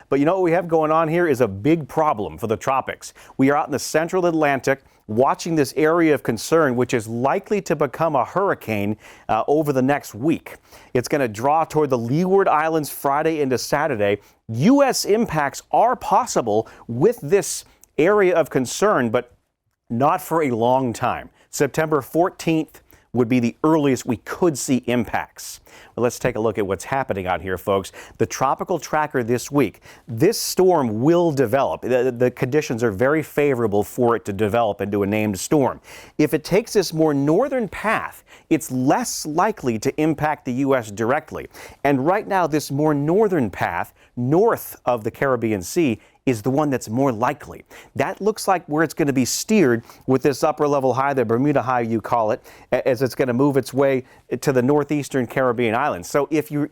But you know what we have going on here is a big problem for the tropics. We are out in the central Atlantic watching this area of concern, which is likely to become a hurricane over the next week. It's going to draw toward the Leeward Islands Friday into Saturday. U.S. impacts are possible with this area of concern, but not for a long time. September 14th would be the earliest we could see impacts. Well, let's take a look at what's happening out here, folks. The tropical tracker this week, this storm will develop. The conditions are very favorable for it to develop into a named storm. If it takes this more northern path, it's less likely to impact the U.S. directly. And right now, this more northern path, north of the Caribbean Sea, is the one that's more likely. That looks like where it's going to be steered with this upper level high, the Bermuda high you call it, as it's going to move its way to the northeastern Caribbean islands. So if you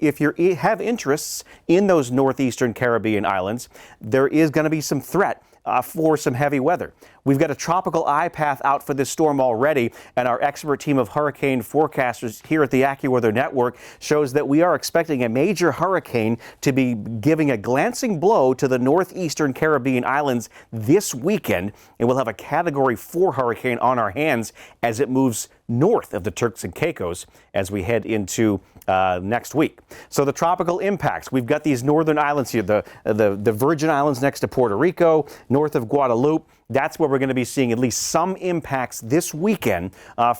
have interests in those northeastern Caribbean islands, there is going to be some threat for some heavy weather. We've got a tropical eye path out for this storm already, and our expert team of hurricane forecasters here at the AccuWeather Network shows that we are expecting a major hurricane to be giving a glancing blow to the northeastern Caribbean islands this weekend, and we'll have a Category 4 hurricane on our hands as it moves north of the Turks and Caicos as we head into next week. So the tropical impacts, we've got these northern islands here, the Virgin Islands next to Puerto Rico, north of Guadeloupe. That's where we're going to be seeing at least some impacts this weekend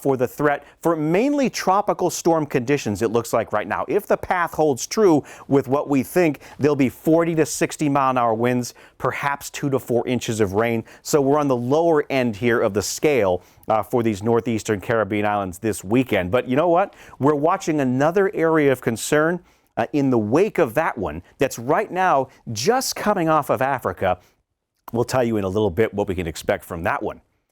for the threat for mainly tropical storm conditions, it looks like right now. If the path holds true with what we think, there'll be 40 to 60 mile an hour winds, perhaps 2 to 4 inches of rain. So we're on the lower end here of the scale for these northeastern Caribbean islands this weekend. But you know what? We're watching another area of concern in the wake of that one that's right now just coming off of Africa. We'll tell you in a little bit what we can expect from that one.